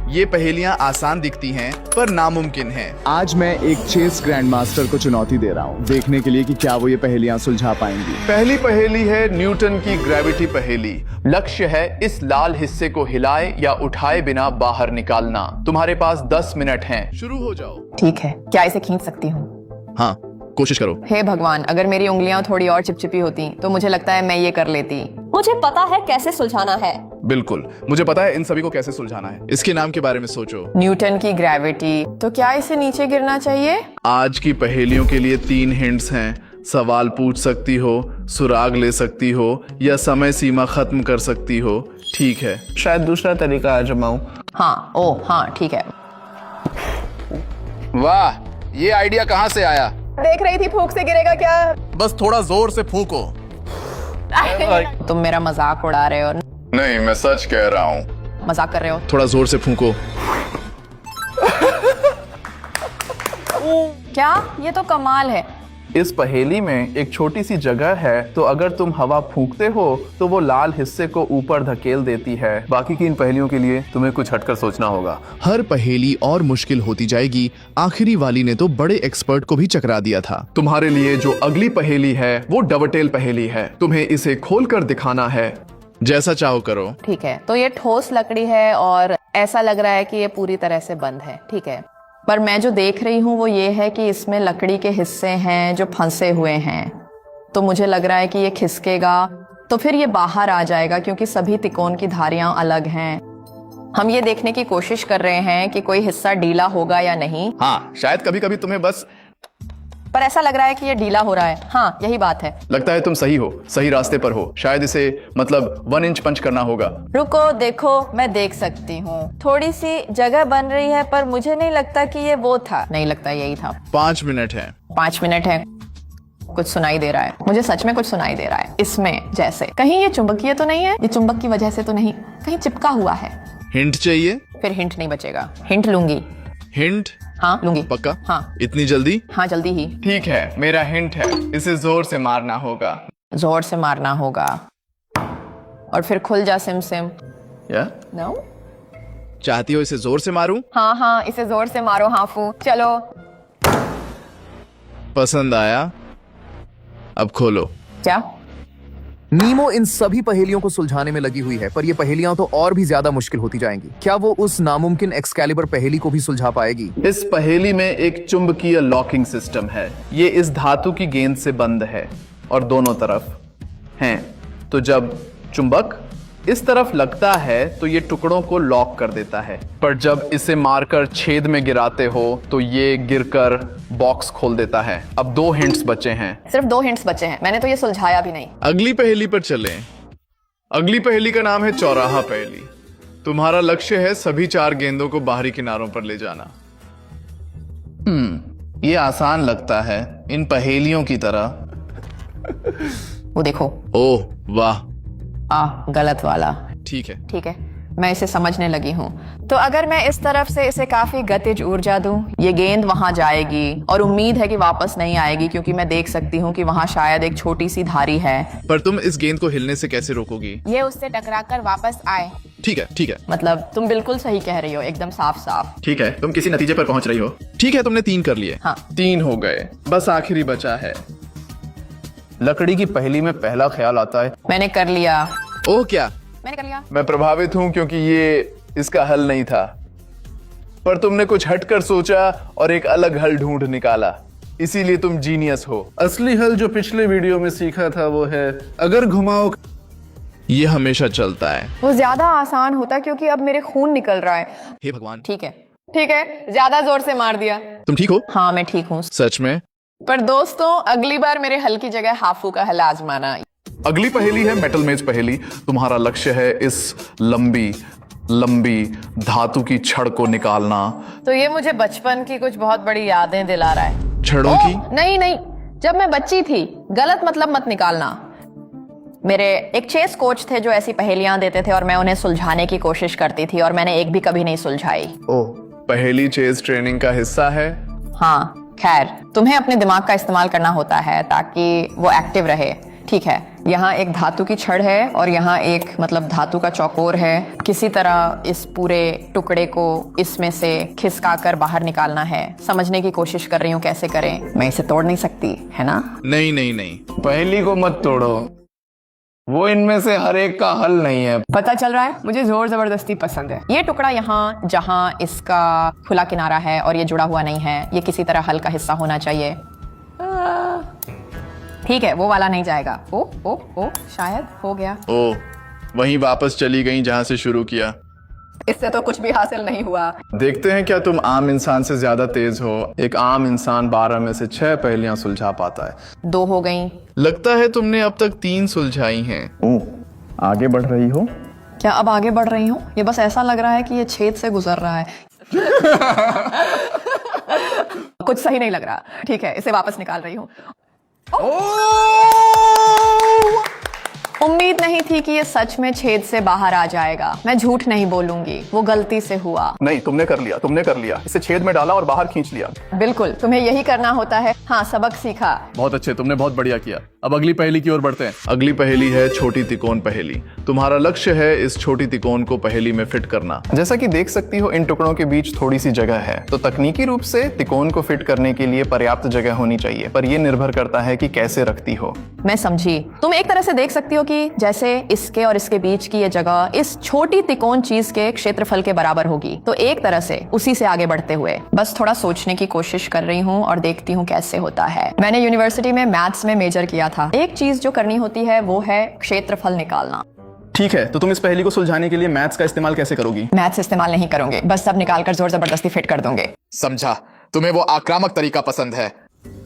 ये पहेलियाँ आसान दिखती हैं पर नामुमकिन हैं। आज मैं एक चेस ग्रैंड मास्टर को चुनौती दे रहा हूँ, देखने के लिए कि क्या वो ये पहेलियाँ सुलझा पाएंगी। पहली पहेली है न्यूटन की ग्रेविटी पहेली। लक्ष्य है इस लाल हिस्से को हिलाए या उठाए बिना बाहर निकालना। तुम्हारे पास 10 मिनट हैं। शुरू हो जाओ। ठीक है, क्या इसे खींच सकती हूँ? हाँ, कोशिश करो। हे भगवान, अगर मेरी उंगलियां थोड़ी और चिपचिपी होती तो मुझे लगता है मैं ये कर लेती। मुझे पता है कैसे सुलझाना है। बिल्कुल, मुझे पता है इन सभी को कैसे सुलझाना है। इसके नाम के बारे में सोचो। न्यूटन की ग्रेविटी। तो क्या इसे नीचे गिरना चाहिए? आज की पहेलियों के लिए 3 हिंट्स हैं। सवाल पूछ सकती हो, सुराग ले सकती हो या समय सीमा खत्म कर सकती हो। ठीक है, शायद दूसरा तरीका आजमाऊं। हाँ, ओ हाँ, ठीक है। वाह, ये आइडिया कहाँ से आया? देख रही थी फूंक से गिरेगा क्या। बस थोड़ा जोर से फूंको। तुम मेरा मजाक उड़ा रहे हो? नहीं, मैं सच कह रहा हूँ। मजाक कर रहे हो? थोड़ा जोर से फूंको। क्या? ये तो कमाल है। इस पहेली में एक छोटी सी जगह है, तो अगर तुम हवा फूंकते हो तो वो लाल हिस्से को ऊपर धकेल देती है। बाकी की इन पहेलियों के लिए तुम्हें कुछ हटकर सोचना होगा। हर पहेली और मुश्किल होती जाएगी। आखिरी वाली ने तो बड़े एक्सपर्ट को भी चकरा दिया था। तुम्हारे लिए जो अगली पहेली है वो डबलटेल पहेली है। तुम्हें इसे खोलकर दिखाना है। जैसा चाहो करो। ठीक है, तो ये ठोस लकड़ी है और ऐसा लग रहा है कि ये पूरी तरह से बंद है। ठीक है, पर मैं जो देख रही हूँ वो ये है कि इसमें लकड़ी के हिस्से हैं जो फंसे हुए हैं। तो मुझे लग रहा है कि ये खिसकेगा तो फिर ये बाहर आ जाएगा, क्योंकि सभी तिकोन की धारियां अलग हैं। हम ये देखने की कोशिश कर रहे हैं कि कोई हिस्सा ढीला होगा या नहीं। हाँ, शायद कभी कभी तुम्हें बस पर ऐसा लग रहा है कि ये ढीला हो रहा है। हाँ, यही बात है। लगता है तुम सही हो, सही रास्ते पर हो। शायद इसे मतलब 1 इंच पंच करना होगा। रुको, देखो, मैं देख सकती हूँ। थोड़ी सी जगह बन रही है, पर मुझे नहीं लगता कि ये वो था। नहीं लगता यही था। 5 मिनट है। 5 मिनट है। कुछ सुनाई दे रहा है मुझे, सच में कुछ सुनाई दे रहा है इसमें। जैसे कहीं ये चुंबकीय तो नहीं है? ये चुंबक की वजह से तो नहीं, कहीं चिपका हुआ है। हिंट चाहिए? फिर हिंट नहीं बचेगा। हिंट लूंगी। हिंट? हाँ, लूंगी। पक्का? हाँ। इतनी जल्दी? हाँ, जल्दी ही। ठीक है, मेरा हिंट है, इसे जोर से मारना होगा। जोर से मारना होगा और फिर खुल जा सिम सिम। या? नो? चाहती हो इसे जोर से मारूं? हाँ हाँ, इसे जोर से मारो हाफू। चलो। पसंद आया? अब खोलो। क्या? नीमो इन सभी पहेलियों को सुलझाने में लगी हुई है, पर ये पहेलियां तो और भी ज्यादा मुश्किल होती जाएंगी। क्या वो उस नामुमकिन एक्सकैलिबर पहेली को भी सुलझा पाएगी? इस पहेली में एक चुंबकीय लॉकिंग सिस्टम है। ये इस धातु की गेंद से बंद है और दोनों तरफ हैं। तो जब चुंबक इस तरफ लगता है तो ये टुकड़ों को लॉक कर देता है, पर जब इसे मारकर छेद में गिराते हो तो ये गिरकर बॉक्स खोल देता है। अब 2 हिंट्स बचे हैं। सिर्फ 2 हिंट्स बचे हैं। मैंने तो ये सुलझाया भी नहीं। अगली पहेली पर चलें। अगली पहेली का नाम है चौराहा पहेली। तुम्हारा लक्ष्य है सभी 4 गेंदों को बाहरी किनारों पर ले जाना। ये आसान लगता है, इन पहेलियों की तरह। वो देखो। ओह वाह, गलत वाला। ठीक है। ठीक है, मैं इसे समझने लगी हूँ। तो अगर मैं इस तरफ से इसे काफी गतिज ऊर्जा दूं, ये गेंद वहां जाएगी और उम्मीद है कि वापस नहीं आएगी, क्योंकि मैं देख सकती हूँ कि वहां शायद एक छोटी सी धारी है। पर तुम इस गेंद को हिलने से कैसे रोकोगी? ये उससे टकराकर वापस आए। ठीक है, ठीक है। मतलब तुम बिल्कुल सही कह रही हो, एकदम साफ साफ। ठीक है, तुम किसी नतीजे पर पहुंच रही हो। ठीक है, तुमने 3 कर लिए। हाँ। 3 हो गए, बस आखिरी बचा है। लकड़ी की पहेली में पहला ख्याल आता है। मैंने कर लिया। ओह, क्या? मैंने कर लिया। मैं प्रभावित हूं क्योंकि ये इसका हल नहीं था, पर तुमने कुछ हटकर सोचा और एक अलग हल ढूंढ निकाला। इसीलिए तुम जीनियस हो। असली हल जो पिछले वीडियो में सीखा था वो है अगर घुमाओ। ये हमेशा चलता है। वो ज्यादा आसान होता क्योंकि अब मेरे खून निकल रहा है। हे भगवान। ठीक है, ठीक है, ज्यादा जोर से मार दिया। तुम ठीक हो? हाँ, मैं ठीक हूँ। सच में? पर दोस्तों, अगली बार मेरे हल की जगह हाफू का हल आजमाना। अगली पहेली है मेटल मेज पहेली। तुम्हारा लक्ष्य है इस लंबी लंबी धातु की छड़ को निकालना। तो ये मुझे बचपन की कुछ बहुत बड़ी यादें दिला रहा है। छड़ों की? नहीं नहीं, जब मैं बच्ची थी। गलत मतलब मत निकालना। मेरे एक चेस कोच थे जो ऐसी पहेलियां देते थे और मैं उन्हें सुलझाने की कोशिश करती थी, और मैंने एक भी कभी नहीं सुलझाई। ओह, पहेली चेस ट्रेनिंग का हिस्सा है। हाँ, खैर, तुम्हें अपने दिमाग का इस्तेमाल करना होता है ताकि वो एक्टिव रहे। ठीक है, यहाँ एक धातु की छड़ है और यहाँ एक मतलब धातु का चौकोर है। किसी तरह इस पूरे टुकड़े को इसमें से खिसका कर बाहर निकालना है। समझने की कोशिश कर रही हूँ कैसे करें। मैं इसे तोड़ नहीं सकती, है ना? नहीं नहीं नहीं, पहेली को मत तोड़ो, वो इनमें से हर एक का हल नहीं है। पता चल रहा है, मुझे जोर जबरदस्ती पसंद है। ये टुकड़ा यहाँ जहाँ इसका खुला किनारा है और ये जुड़ा हुआ नहीं है, ये किसी तरह हल का हिस्सा होना चाहिए। ठीक है, वो वाला नहीं जाएगा। ओ ओ ओ, शायद हो गया। ओ, वहीं वापस चली गई जहां से शुरू किया। इससे तो कुछ भी हासिल नहीं हुआ। देखते हैं क्या तुम आम इंसान से ज्यादा तेज हो। एक आम इंसान 12 में से 6 पहेलियां सुलझा पाता है। 2 हो गई। लगता है तुमने अब तक 3 सुलझाई हैं। ओ, आगे बढ़ रही हो? क्या अब आगे बढ़ रही हूँ? ये बस ऐसा लग रहा है कि ये छेद से गुजर रहा है। कुछ सही नहीं लग रहा। ठीक है, इसे वापस निकाल रही हूँ। उम्मीद नहीं थी कि ये सच में छेद से बाहर आ जाएगा। मैं झूठ नहीं बोलूंगी, वो गलती से हुआ। नहीं, तुमने कर लिया। इसे छेद में डाला और बाहर खींच लिया। बिल्कुल, तुम्हें यही करना होता है। हाँ, सबक सीखा। बहुत अच्छे, तुमने बहुत बढ़िया किया। अब अगली पहेली की ओर बढ़ते हैं। अगली पहेली है छोटी तिकोन पहेली। तुम्हारा लक्ष्य है इस छोटी तिकोन को पहेली में फिट करना। जैसा कि देख सकती हो, इन टुकड़ों के बीच थोड़ी सी जगह है, तो तकनीकी रूप से तिकोन को फिट करने के लिए पर्याप्त जगह होनी चाहिए, पर यह निर्भर करता है कि कैसे रखती हो। मैं समझी। तुम एक तरह से देख सकती हो कि जैसे इसके और इसके बीच की ये जगह इस छोटी तिकोन चीज के क्षेत्रफल के बराबर होगी, तो एक तरह से उसी से आगे बढ़ते हुए बस थोड़ा सोचने की कोशिश कर रही हूँ और देखती हूँ कैसे होता है। मैंने यूनिवर्सिटी में मैथ्स में मेजर किया था। एक चीज जो करनी होती है वो है क्षेत्रफल निकालना। ठीक है, तो तुम इस पहेली को सुलझाने के लिए मैथ्स का इस्तेमाल कैसे करोगी? मैथ्स इस्तेमाल नहीं करूंगे, बस सब निकालकर जोर जबरदस्ती फिट कर दूंगे। समझा, तुम्हें वो आक्रामक तरीका पसंद है।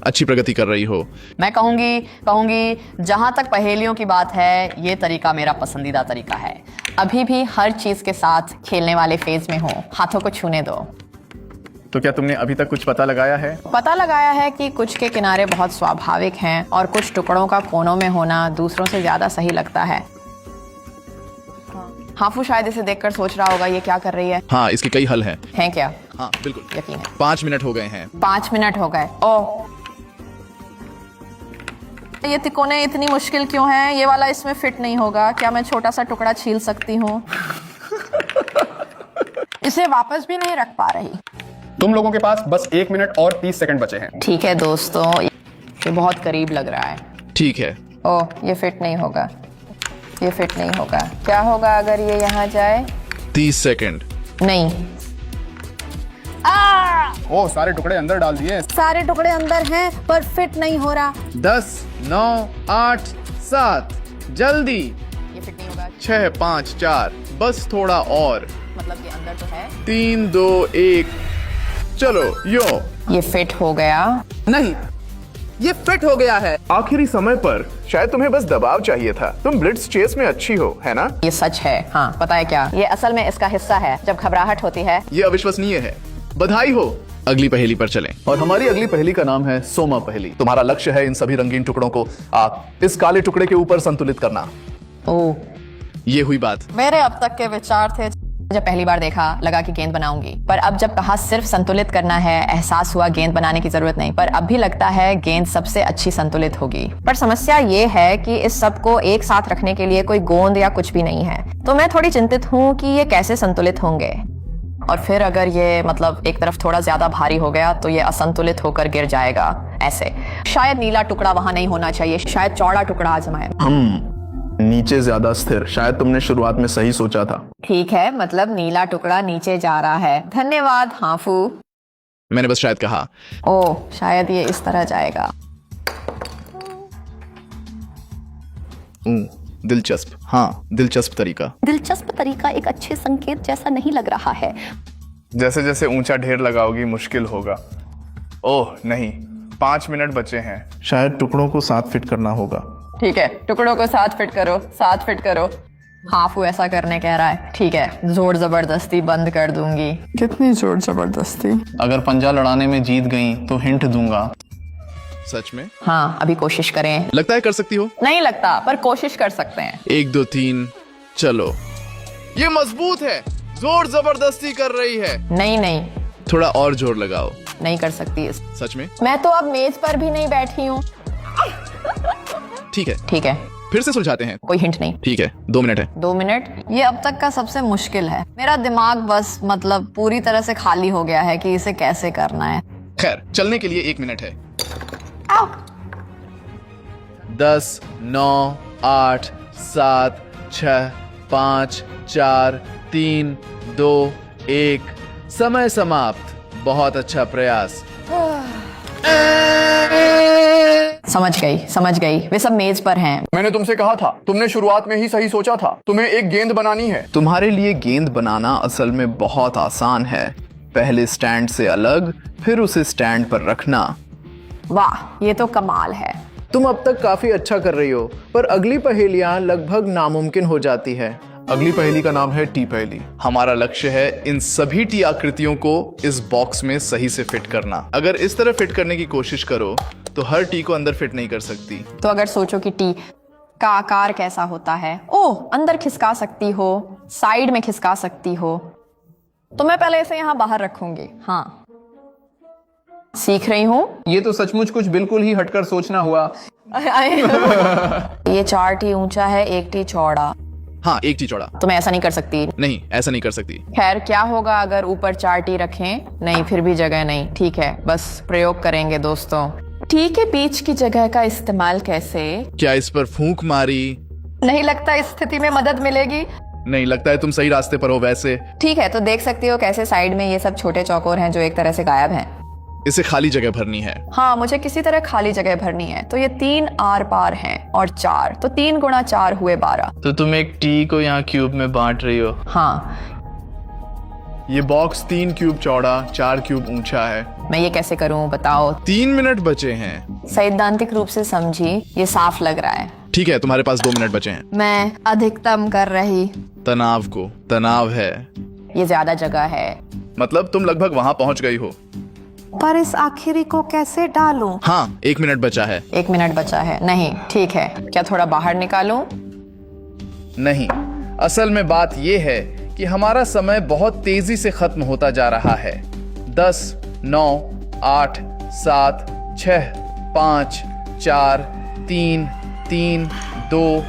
अच्छी प्रगति कर रही हो। मैं कहूंगी जहां तक पहेलियों की बात है, ये तरीका मेरा पसंदीदा तरीका है। अभी भी हर चीज के साथ खेलने वाले फेज में हूँ। हाथों को छूने दो। तो क्या तुमने अभी तक कुछ पता लगाया है? पता लगाया है कि कुछ के किनारे बहुत स्वाभाविक हैं और कुछ टुकड़ों का कोनों में होना दूसरों से ज्यादा सही लगता है। हाफू शायद इसे देखकर सोच रहा होगा ये क्या कर रही है। हाँ, इसके कई हल हैं। हैं क्या? हाँ बिल्कुल, यकीन है। 5 मिनट हो गए हैं। 5 मिनट हो गए। ओह, ये तिकोने इतनी मुश्किल क्यों है? ये वाला इसमें फिट नहीं होगा। क्या मैं छोटा सा टुकड़ा छील सकती हूँ? इसे वापस भी नहीं रख पा रही। तुम लोगों के पास बस 1 मिनट और 30 सेकंड बचे हैं। ठीक है दोस्तों, ये बहुत करीब लग रहा है। ठीक है। ओह, ये फिट नहीं होगा। ये फिट नहीं होगा। क्या होगा अगर ये यहाँ जाए? 30 सेकंड। नहीं। ओह, सारे टुकड़े अंदर डाल दिए। सारे टुकड़े अंदर हैं पर फिट नहीं हो रहा। 10, 9, 8, 7, जल्दी। ये फिट नहीं होगा। 6, 5, 4, बस थोड़ा और। मतलब ये अंदर तो है। 3, 2, 1, चलो यो। ये फिट हो गया। नहीं, ये फिट हो गया है। आखिरी समय पर शायद तुम्हें बस दबाव चाहिए था। तुम ब्लिट्ज चेस में अच्छी हो, है ना? ये सच है। हाँ, पता है क्या, ये असल में इसका हिस्सा है। जब घबराहट होती है। ये अविश्वसनीय है। बधाई हो। अगली पहेली पर चलें। और हमारी अगली पहेली का नाम है सोमा पहेली। तुम्हारा लक्ष्य है इन सभी रंगीन टुकड़ों को इस काले टुकड़े के ऊपर संतुलित करना। ओह, ये हुई बात। मेरे अब तक के विचार थे। जब पहली बार देखा लगा कि गेंद बनाऊंगी, पर अब जब कहा सिर्फ संतुलित करना है, एहसास हुआ गेंद बनाने की जरूरत नहीं। पर अब भी लगता है गेंद सबसे अच्छी संतुलित होगी। पर समस्या ये है कि इस सब को एक साथ रखने के लिए कोई गोंद या कुछ भी नहीं है। तो मैं थोड़ी चिंतित हूँ कि ये कैसे संतुलित होंगे। और फिर अगर ये मतलब एक तरफ थोड़ा ज्यादा भारी हो गया तो ये असंतुलित होकर गिर जाएगा। ऐसे शायद नीला टुकड़ा वहां नहीं होना चाहिए, शायद चौड़ा टुकड़ा आजमाए। नीचे ज्यादा स्थिर। शायद तुमने शुरुआत में सही सोचा था। ठीक है, मतलब नीला टुकड़ा नीचे जा रहा है। धन्यवाद हाफू। मैंने बस शायद कहा। ओह, शायद ये इस तरह जाएगा। दिलचस्प। हाँ, दिलचस्प तरीका। दिलचस्प तरीका एक अच्छे संकेत जैसा नहीं लग रहा है। जैसे जैसे ऊंचा ढेर लगाओगी मुश्किल होगा। ओह नहीं, 5 मिनट बचे हैं। शायद टुकड़ों को साथ फिट करना होगा। ठीक है, टुकड़ों को साथ फिट करो, साथ फिट करो। हाफू ऐसा करने कह रहा है। ठीक है, जोर जबरदस्ती बंद कर दूंगी। कितनी जोर जबरदस्ती? अगर पंजा लड़ाने में जीत गई तो हिंट दूंगा। सच में? हाँ, अभी कोशिश करें। लगता है कर सकती हो। नहीं लगता, पर कोशिश कर सकते हैं। 1, 2, 3, चलो। ये मजबूत है, जोर जबरदस्ती कर रही है। नहीं, थोड़ा और जोर लगाओ। नहीं कर सकती इस। सच में? मैं तो अब मेज पर भी नहीं बैठी हूँ। ठीक है, ठीक है, फिर से सुलझाते हैं। कोई हिंट नहीं। ठीक है, 2 मिनट है। 2 मिनट, ये अब तक का सबसे मुश्किल है। मेरा दिमाग बस मतलब पूरी तरह से खाली हो गया है कि इसे कैसे करना है। खैर, चलने के लिए 1 मिनट है। 10, 9, 8, 7, 6, 5, 4, 3, 2, 1। समय समाप्त। बहुत अच्छा प्रयास। समझ गई, वे सब मेज पर हैं। मैंने तुमसे कहा था, तुमने शुरुआत में ही सही सोचा था। तुम्हें एक गेंद बनानी है। तुम्हारे लिए गेंद बनाना असल में बहुत आसान है। पहले स्टैंड से अलग, फिर उसे स्टैंड पर रखना। वाह, ये तो कमाल है। तुम अब तक काफी अच्छा कर रही हो, पर अगली पहेलियां लगभग नामुमकिन हो जाती है। अगली पहेली का नाम है टी पहेली। हमारा लक्ष्य है इन सभी टी आकृतियों को इस बॉक्स में सही से फिट करना। अगर इस तरह फिट करने की कोशिश करो तो हर टी को अंदर फिट नहीं कर सकती। तो अगर सोचो कि टी का आकार कैसा होता है, ओह, अंदर खिसका सकती हो, साइड में खिसका सकती हो, तो मैं पहले इसे यहाँ बाहर रखूंगी। हाँ, सीख रही हूँ। ये तो सचमुच कुछ बिल्कुल ही हटकर सोचना हुआ। ये 4 टी ऊंचा है, 1 टी चौड़ा। हाँ, 1 टी चौड़ा। तो मैं ऐसा नहीं कर सकती। नहीं, ऐसा नहीं कर सकती। खैर, क्या होगा अगर ऊपर 4 टी रखें? नहीं, फिर भी जगह नहीं। ठीक है, बस प्रयोग करेंगे दोस्तों। टी के बीच की जगह का इस्तेमाल कैसे? क्या इस पर फूंक मारी? नहीं लगता इस स्थिति में मदद मिलेगी। नहीं लगता है तुम सही रास्ते पर हो वैसे। ठीक है, तो देख सकती हो कैसे साइड में ये सब छोटे चौकोर हैं जो एक तरह से गायब हैं। इसे खाली जगह भरनी है। हाँ, मुझे किसी तरह खाली जगह भरनी है। तो ये 3 आर पार हैं और 4, तो 3 गुणा 4 हुए 12। तो तुम एक टी को यहाँ क्यूब में बांट रही हो। हाँ, ये बॉक्स 3 क्यूब चौड़ा, 4 क्यूब ऊंचा है। मैं ये कैसे करूं बताओ। 3 मिनट बचे हैं। सैद्धांतिक रूप से समझी, ये साफ लग रहा है। ठीक है, तुम्हारे पास 2 मिनट बचे हैं। मैं अधिकतम कर रही। तनाव को तनाव है। ये ज्यादा जगह है। मतलब तुम लगभग वहां पहुंच गई हो। पर इस आखिरी को कैसे डालूं? हाँ, 1 मिनट बचा है। 1 मिनट बचा है। नहीं, ठीक है, क्या थोड़ा बाहर निकालूं? नहीं, असल में बात यह है कि हमारा समय बहुत तेजी से खत्म होता जा रहा है। 10, 9, 8, 7, 6, 5, 4, 3, 3, 2,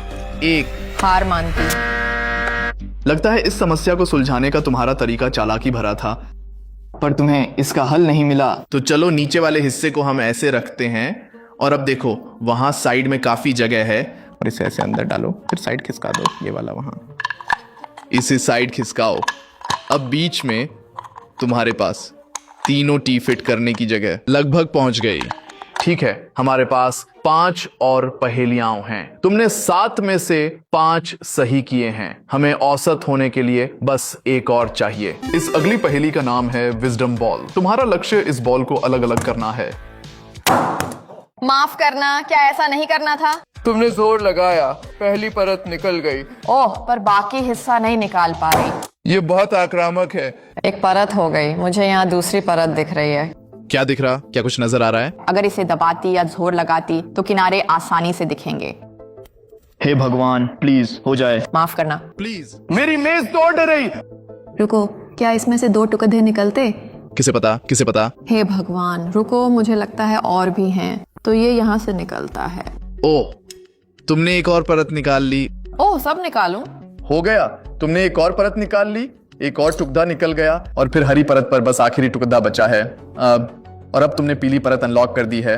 1। हार मानती। लगता है इस समस्या को सुलझाने का तुम्हारा तरीका चालाकी भरा था, पर तुम्हें इसका हल नहीं मिला। तो चलो नीचे वाले हिस्से को हम ऐसे रखते हैं और अब देखो वहां साइड में काफी जगह है और इसे ऐसे अंदर डालो, फिर साइड खिसका दो, ये वाला वहां। इसे साइड खिसकाओ। अब बीच में तुम्हारे पास तीनों टी फिट करने की जगह लगभग पहुंच गई। ठीक है, हमारे पास 5 और पहेलियां हैं। तुमने 7 में से 5 सही किए हैं। हमें औसत होने के लिए बस एक और चाहिए। इस अगली पहेली का नाम है विजडम बॉल। तुम्हारा लक्ष्य इस बॉल को अलग अलग करना है। माफ करना, क्या ऐसा नहीं करना था? तुमने जोर लगाया, पहली परत निकल गई। ओह, पर बाकी हिस्सा नहीं निकाल पा रही। ये बहुत आक्रामक है। एक परत हो गई। मुझे यहाँ दूसरी परत दिख रही है। क्या दिख रहा? क्या कुछ नजर आ रहा है? अगर इसे दबाती या जोर लगाती तो किनारे आसानी से दिखेंगे। हे भगवान, प्लीज हो जाए। माफ करना। प्लीज। मेरी मेज तोड़ रही। रुको, क्या इसमें से 2 टुकड़े निकलते? किसे पता, किसे पता? हे भगवान, रुको, मुझे लगता है और भी हैं। तो ये यहाँ से निकलता है। ओह, तुमने एक और परत निकाल ली। ओह, सब निकालूं? हो गया, तुमने एक और परत निकाल ली, एक और टुकड़ा निकल गया और फिर हरी परत पर बस आखिरी टुकड़ा बचा है। और अब तुमने पीली परत अनलॉक कर दी है।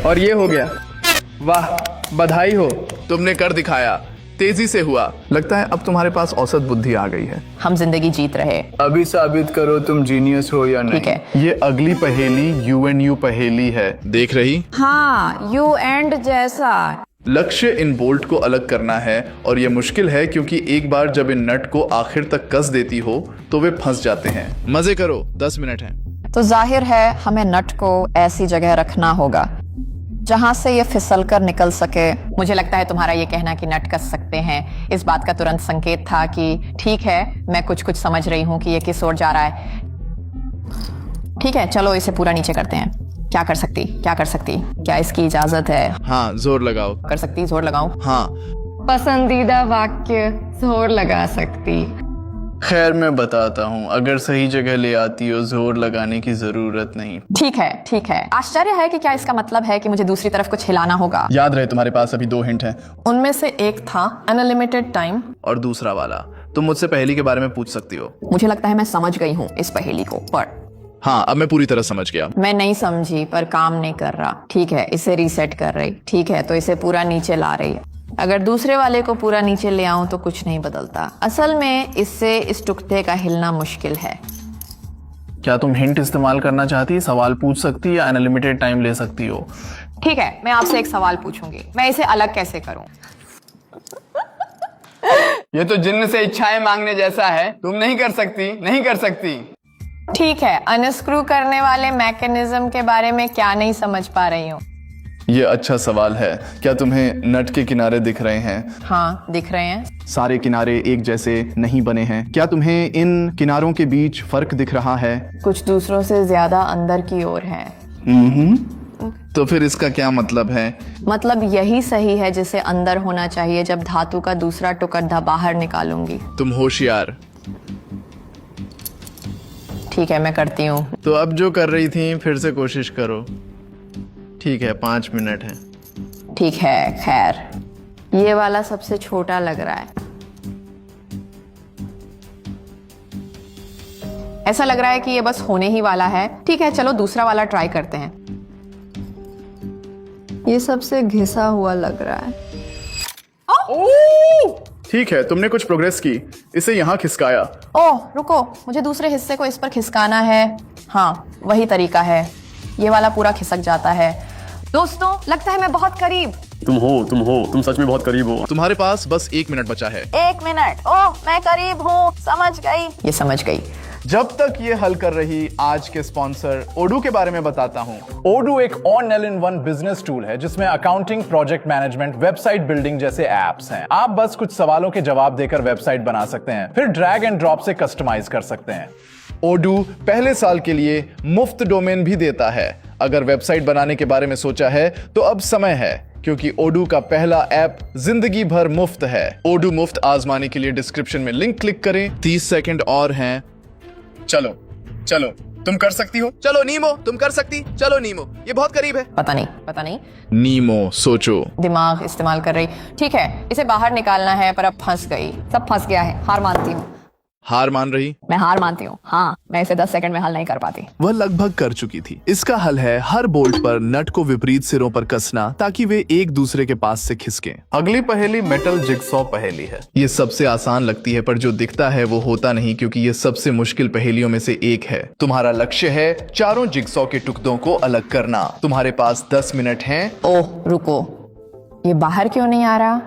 और ये हो गया। वाह, बधाई हो, तुमने कर दिखाया। तेजी से हुआ। लगता है अब तुम्हारे पास औसत बुद्धि आ गई है। हम जिंदगी जीत रहे। अभी साबित करो तुम जीनियस हो या नहीं। ठीक है। ये अगली पहेली यू पहेली है। देख रही? हाँ, यू एंड जैसा। लक्ष्य इन बोल्ट को अलग करना है और यह मुश्किल है क्योंकि एक बार जब इन नट को आखिर तक कस देती हो तो वे फंस जाते हैं। मजे करो, 10 मिनट हैं। तो जाहिर है हमें नट को ऐसी जगह रखना होगा जहां से ये फिसल कर निकल सके। मुझे लगता है तुम्हारा ये कहना कि नट कस सकते हैं इस बात का तुरंत संकेत था कि ठीक है, मैं कुछ समझ रही हूं कि ये किस ओर जा रहा है। ठीक है, चलो इसे पूरा नीचे करते हैं। क्या कर सकती? क्या इसकी इजाजत है? हाँ, जोर लगाओ। कर सकती? जोर लगाऊं? हाँ। पसंदीदा वाक्य, जोर लगा सकती। खैर मैं बताता हूँ, अगर सही जगह ले आती हो जोर लगाने की जरूरत नहीं। ठीक है ठीक है। आश्चर्य है कि क्या इसका मतलब है कि मुझे दूसरी तरफ कुछ हिलाना होगा। याद रहे तुम्हारे पास अभी 2 हिंट हैं। उनमें से एक था अनलिमिटेड टाइम और दूसरा वाला तुम मुझसे पहेली के बारे में पूछ सकती हो। मुझे लगता है मैं समझ गई हूँ इस पहेली को, पर हाँ, अब मैं पूरी तरह समझ गया। मैं नहीं समझी पर काम नहीं कर रहा। ठीक है, इसे रीसेट कर रही। ठीक है, तो इसे पूरा नीचे ला रही है। अगर दूसरे वाले को पूरा नीचे ले आऊं तो कुछ नहीं बदलता। असल में इससे इस टुकड़े का हिलना मुश्किल है। क्या तुम हिंट इस्तेमाल करना चाहती, सवाल पूछ सकती या अनलिमिटेड टाइम ले सकती हो? ठीक है, मैं आपसे एक सवाल पूछूंगी, मैं इसे अलग कैसे करूं? ये तो जिन्न से इच्छाएं मांगने जैसा है। तुम नहीं कर सकती, नहीं कर सकती। ठीक है, अनस्क्रू करने वाले मैकेनिज्म के बारे में क्या नहीं समझ पा रही हूँ? ये अच्छा सवाल है। क्या तुम्हें नट के किनारे दिख रहे हैं? हाँ, दिख रहे हैं। सारे किनारे एक जैसे नहीं बने हैं। क्या तुम्हें इन किनारों के बीच फर्क दिख रहा है? कुछ दूसरों से ज्यादा अंदर की ओर है। तो फिर इसका क्या मतलब है? मतलब यही सही है जिसे अंदर होना चाहिए जब धातु का दूसरा टुकड़ा बाहर निकालूंगी। तुम होशियार। ठीक है, मैं करती हूँ। तो अब जो कर रही थी फिर से कोशिश करो। ठीक है, 5 मिनट है। ठीक है, खैर ये वाला सबसे छोटा लग रहा है। ऐसा लग रहा है कि ये बस होने ही वाला है। ठीक है, चलो दूसरा वाला ट्राई करते हैं। ये सबसे घिसा हुआ लग रहा है। ठीक है, तुमने कुछ प्रोग्रेस की। इसे यहाँ खिसकाया। ओह रुको, मुझे दूसरे हिस्से को इस पर खिसकाना है। हाँ, वही तरीका है। ये वाला पूरा खिसक जाता है। दोस्तों, लगता है मैं बहुत करीब। तुम सच में बहुत करीब हो। तुम्हारे पास बस 1 मिनट बचा है। 1 मिनट। ओह, मैं करीब हूँ। समझ गई। ये समझ गई। जब तक ये हल कर रही, आज के स्पॉन्सर ओडू के बारे में बताता हूँ। ओडू एक ऑल-इन-वन बिजनेस टूल है जिसमें accounting, project management, website building जैसे एप्स हैं। आप बस कुछ सवालों के जवाब देकर वेबसाइट बना सकते हैं, फिर ड्रैग एंड ड्रॉप से कस्टमाइज कर सकते हैं। ओडू पहले साल के लिए मुफ्त डोमेन भी देता है। अगर वेबसाइट बनाने के बारे में सोचा है तो अब समय है, क्योंकि ओडू का पहला ऐप जिंदगी भर मुफ्त है। ओडू मुफ्त आजमाने के लिए डिस्क्रिप्शन में लिंक क्लिक करें। 30 सेकंड और हैं। चलो चलो, तुम कर सकती हो। चलो नीमो, तुम कर सकती। चलो नीमो, ये बहुत करीब है। पता नहीं। नीमो, सोचो। दिमाग इस्तेमाल कर रही। ठीक है, इसे बाहर निकालना है पर अब फंस गई। सब फंस गया है। हार मानती हूँ। हार मान रही? मैं हार मानती हूँ। हाँ, मैं इसे 10 सेकंड में हल नहीं कर पाती। वह लगभग कर चुकी थी। इसका हल है हर बोल्ट पर नट को विपरीत सिरों पर कसना ताकि वे एक दूसरे के पास से खिसकें। अगली पहेली मेटल जिगसॉ पहेली है। ये सबसे आसान लगती है, पर जो दिखता है वो होता नहीं, क्योंकि ये सबसे मुश्किल पहेलियों में से एक है। तुम्हारा लक्ष्य है चारों जिगसॉ के टुकड़ों को अलग करना। तुम्हारे पास 10 मिनट हैं। ओह रुको, ये बाहर क्यों नहीं आ रहा?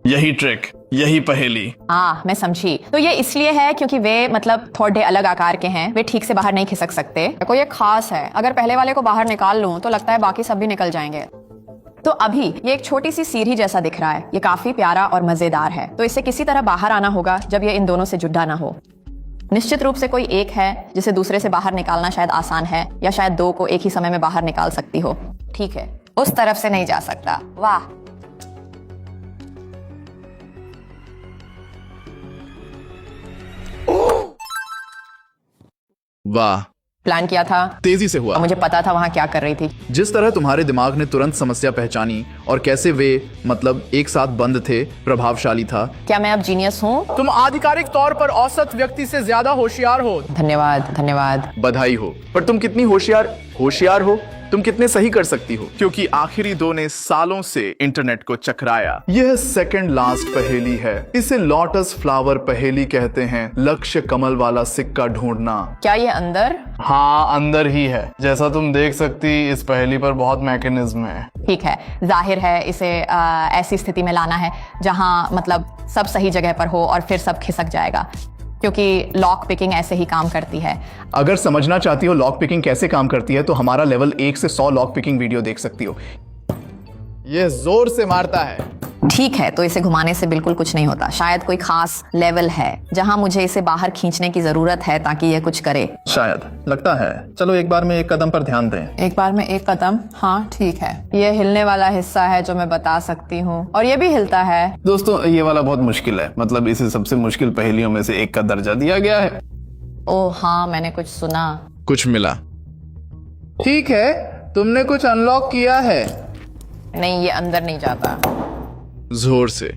यही ट्रिक, यही पहेली। हाँ, मैं समझी। तो ये इसलिए है क्योंकि वे मतलब थोड़े अलग आकार के हैं। वे ठीक से बाहर नहीं खिसक सकते। कोई ये खास है। अगर पहले वाले को बाहर निकाल लूं तो लगता है बाकी सब भी निकल जाएंगे। तो अभी ये एक छोटी सी सीढ़ी जैसा दिख रहा है। ये काफी प्यारा और मजेदार है। तो इसे किसी तरह बाहर आना होगा जब ये इन दोनों से जुड़ा ना हो। निश्चित रूप से कोई एक है जिसे दूसरे से बाहर निकालना शायद आसान है, या शायद 2 को एक ही समय में बाहर निकाल सकती हो। ठीक है, उस तरफ से नहीं जा सकता। वाह, वाह, प्लान किया था, तेजी से हुआ। और मुझे पता था वहां क्या कर रही थी। जिस तरह तुम्हारे दिमाग ने तुरंत समस्या पहचानी और कैसे वे मतलब एक साथ बंद थे, प्रभावशाली था। क्या मैं अब जीनियस हूँ? तुम आधिकारिक तौर पर औसत व्यक्ति से ज्यादा होशियार हो। धन्यवाद। बधाई हो। पर तुम कितनी होशियार हो? तुम कितने सही कर सकती हो? क्योंकि आखिरी 2 ने सालों से इंटरनेट को चकराया। यह सेकंड लास्ट पहेली है। इसे लोटस फ्लावर पहेली कहते हैं। लक्ष्य कमल वाला सिक्का ढूंढना। क्या ये अंदर? हाँ, अंदर ही है। जैसा तुम देख सकती, इस पहेली पर बहुत मैकेनिज्म है। ठीक है, जाहिर है इसे ऐसी स्थिति में लाना है जहां मतलब सब सही जगह पर हो और फिर सब खिसक जाएगा, क्योंकि लॉक पिकिंग ऐसे ही काम करती है। अगर समझना चाहती हो लॉक पिकिंग कैसे काम करती है तो हमारा लेवल 1 से 100 लॉक पिकिंग वीडियो देख सकती हो। यह जोर से मारता है। ठीक है, तो इसे घुमाने से बिल्कुल कुछ नहीं होता। शायद कोई खास लेवल है जहां मुझे इसे बाहर खींचने की जरूरत है ताकि यह कुछ करे। शायद, लगता है। चलो एक बार में एक कदम पर ध्यान दें। एक बार में एक कदम, हाँ ठीक है। ये हिलने वाला हिस्सा है जो मैं बता सकती हूँ, और ये भी हिलता है। दोस्तों ये वाला बहुत मुश्किल है, मतलब इसे सबसे मुश्किल पहेलियों में से एक का दर्जा दिया गया है। ओह हाँ, मैंने कुछ सुना। कुछ मिला? ठीक है, तुमने कुछ अनलॉक किया है। नहीं, ये अंदर नहीं जाता। जोर से।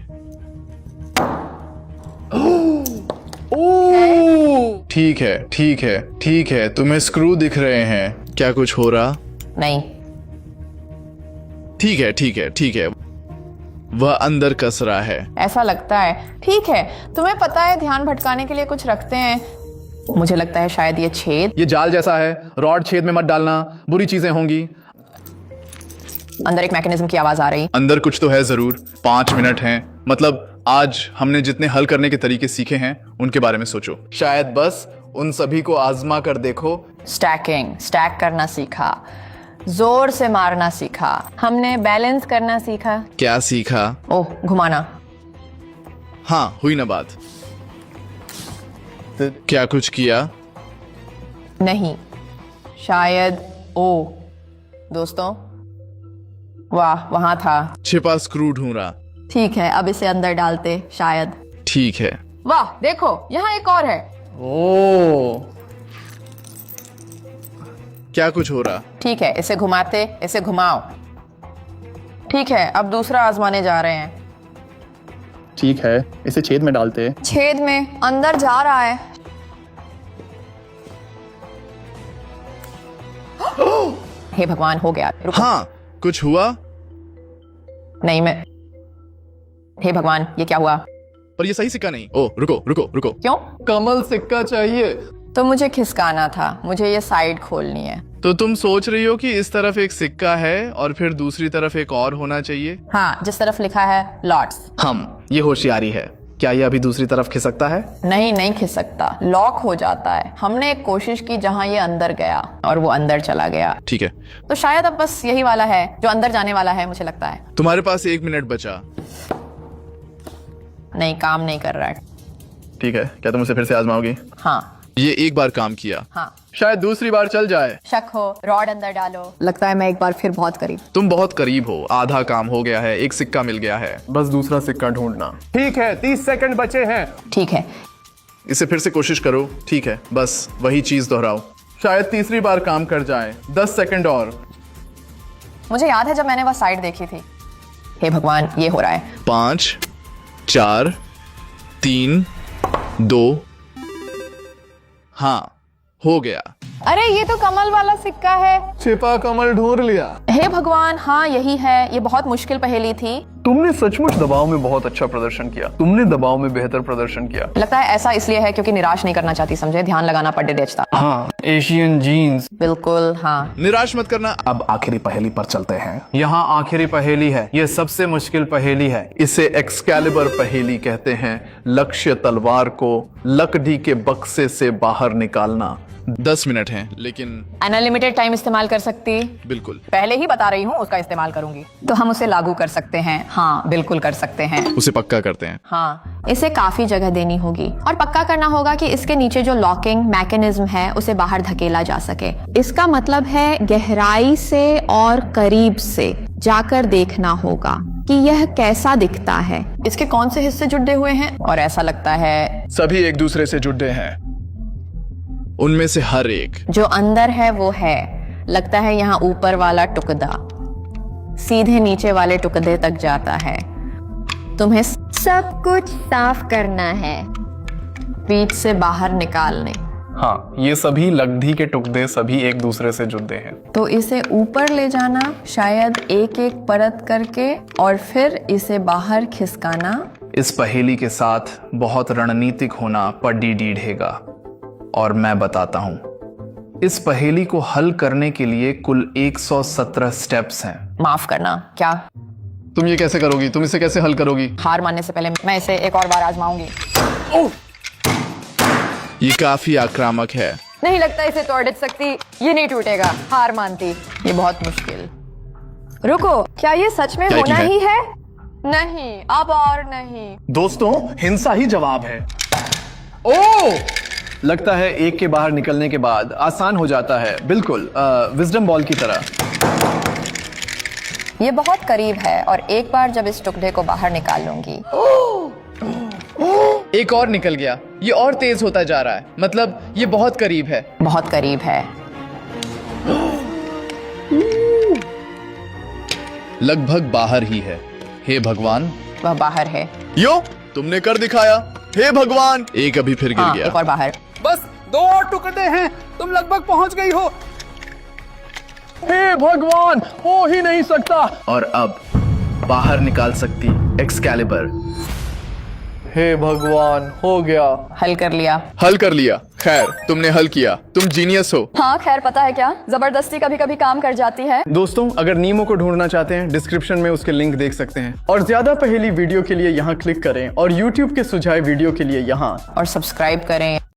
ठीक है, ठीक है, ठीक है, तुम्हें स्क्रू दिख रहे हैं। क्या कुछ हो रहा? नहीं। ठीक है, ठीक है, ठीक है, वह अंदर कस रहा है। ऐसा लगता है। ठीक है, तुम्हें पता है ध्यान भटकाने के लिए कुछ रखते हैं। मुझे लगता है शायद ये छेद। ये जाल जैसा है, रॉड छेद में मत डालना, बुरी चीजें होंगी। अंदर एक मैकेनिज्म की आवाज आ रही। अंदर कुछ तो है जरूर। 5 मिनट हैं, मतलब आज हमने जितने हल करने के तरीके सीखे हैं उनके बारे में सोचो। शायद बस उन सभी को आजमा कर देखो। स्टैकिंग, स्टैक करना सीखा, जोर से मारना सीखा, हमने बैलेंस करना सीखा। क्या सीखा? ओह, घुमाना। हाँ, हुई ना बात। क्या कुछ किया? नहीं, शायद। ओ दोस्तों, वाह, वहां था। छिपा स्क्रू ढूंढा। ठीक है, अब इसे अंदर डालते शायद। ठीक है। वाह देखो, यहाँ एक और है। ओ, क्या कुछ हो रहा? ठीक है, इसे घुमाते, इसे घुमाओ। ठीक है, अब दूसरा आजमाने जा रहे हैं। ठीक है, इसे छेद में डालते। छेद में अंदर जा रहा है। हे भगवान, हो गया। रुको। हाँ, कुछ हुआ? नहीं, मैं। हे भगवान, ये क्या हुआ? पर ये सही सिक्का नहीं। ओ, रुको रुको रुको। क्यों? कमल सिक्का चाहिए। तो मुझे खिसकाना था, मुझे ये साइड खोलनी है। तो तुम सोच रही हो कि इस तरफ एक सिक्का है और फिर दूसरी तरफ एक और होना चाहिए? हाँ, जिस तरफ लिखा है लॉट्स। ये होशियारी है। क्या ये अभी दूसरी तरफ खिसकता है? नहीं, नहीं खिसकता, लॉक हो जाता है। हमने एक कोशिश की जहां ये अंदर गया और वो अंदर चला गया। ठीक है, तो शायद अब बस यही वाला है जो अंदर जाने वाला है, मुझे लगता है। तुम्हारे पास 1 मिनट बचा। नहीं, काम नहीं कर रहा है। ठीक है, क्या तुम उसे फिर से आजमाओगी? हाँ ये एक बार काम किया। हाँ, शायद दूसरी बार चल जाए। शक हो, रॉड अंदर डालो। लगता है मैं एक बार फिर बहुत करीब। तुम बहुत करीब हो, आधा काम हो गया है, एक सिक्का मिल गया है। बस दूसरा सिक्का ढूंढना। ठीक है, 30 सेकंड बचे हैं। ठीक है, इसे फिर से कोशिश करो। ठीक है, बस वही चीज दोहराओ। शायद तीसरी बार काम कर जाए। 10 सेकंड और। मुझे याद है जब मैंने वह साइड देखी थी। हे भगवान, ये हो रहा है। 5 4 3 2। हाँ, हो गया। अरे ये तो कमल वाला सिक्का है। छिपा कमल ढूंढ लिया। हे भगवान, हाँ यही है। ये बहुत मुश्किल पहेली थी। तुमने सचमुच दबाव में बहुत अच्छा प्रदर्शन किया। तुमने दबाव में बेहतर प्रदर्शन किया। लगता है ऐसा इसलिए है क्योंकि निराश नहीं करना चाहती, समझे? ध्यान लगाना पड़े देचता। हाँ, एशियन जीन्स। बिल्कुल, हाँ। निराश मत करना। अब आखिरी पहेली पर चलते हैं। यहाँ आखिरी पहेली है, ये सबसे मुश्किल पहेली है। इसे एक्सकैलिबर पहेली कहते हैं। लक्ष्य तलवार को लकड़ी के बक्से से बाहर निकालना। 10 मिनट हैं, लेकिन अनलिमिटेड टाइम इस्तेमाल कर सकती। बिल्कुल। पहले ही बता रही हूँ, उसका इस्तेमाल करूंगी। तो हम उसे लागू कर सकते हैं। हाँ, बिल्कुल कर सकते हैं। उसे पक्का करते हैं। हाँ, इसे काफी जगह देनी होगी और पक्का करना होगा कि इसके नीचे जो लॉकिंग मैकेनिज्म है उसे बाहर धकेला जा सके। इसका मतलब है गहराई से और करीब से जाकर देखना होगा कि यह कैसा दिखता है। इसके कौन से हिस्से जुड़े हुए हैं? और ऐसा लगता है सभी एक दूसरे से जुड़े हैं। उनमें से हर एक जो अंदर है वो है। लगता है यहाँ ऊपर वाला टुकड़ा सीधे नीचे वाले टुकड़े तक जाता है। तुम्हें सब कुछ साफ करना है, बीच से बाहर निकालने। हाँ, ये सभी लकड़ी के टुकड़े सभी एक दूसरे से जुड़े हैं। तो इसे ऊपर ले जाना, शायद एक एक परत करके, और फिर इसे बाहर खिसकाना। इस पहेली के साथ बहुत रणनीतिक होना पड्डी ढीढ़ेगा और मैं बताता हूं। इस पहेली को हल करने के लिए कुल 117 स्टेप्स हैं। माफ करना, क्या? तुम ये कैसे करोगी? तुम इसे कैसे हल करोगी? हार मानने से पहले मैं इसे एक और बार आजमाऊंगी। ये काफी आक्रामक है। नहीं लगता इसे तोड़ सकती। ये नहीं टूटेगा, हार मानती। ये बहुत मुश्किल। रुको, क्या ये सच में क्या होना की है? ही है? नहीं, अब और नहीं। दोस्तों हिंसा ही जवाब है। ओ लगता है एक के बाहर निकलने के बाद आसान हो जाता है, बिल्कुल विजडम बॉल की तरह। ये बहुत करीब है और एक बार जब इस टुकड़े को बाहर निकाल लूंगी। एक और निकल गया। ये और तेज होता जा रहा है, मतलब ये बहुत करीब है। बहुत करीब है। लगभग बाहर ही है। हे भगवान, वह बाहर है। यो तुमने कर दिखाया। हे भगवान, एक अभी फिर गिर हाँ, गया। एक और बाहर। बस 2 और टुकड़े हैं, तुम लगभग पहुंच गई हो। हे भगवान, हो ही नहीं सकता। और अब बाहर निकाल सकती एक्सकैलिबर। हे भगवान, हो गया। हल कर लिया। हल कर लिया। खैर, तुमने हल किया। तुम जीनियस हो। हाँ खैर, पता है क्या, जबरदस्ती कभी कभी काम कर जाती है। दोस्तों अगर नीमो को ढूंढना चाहते हैं, डिस्क्रिप्शन में उसके लिंक देख सकते हैं। और ज्यादा पहेली वीडियो के लिए यहाँ क्लिक करें और YouTube के सुझाए वीडियो के लिए यहाँ। और सब्सक्राइब करें।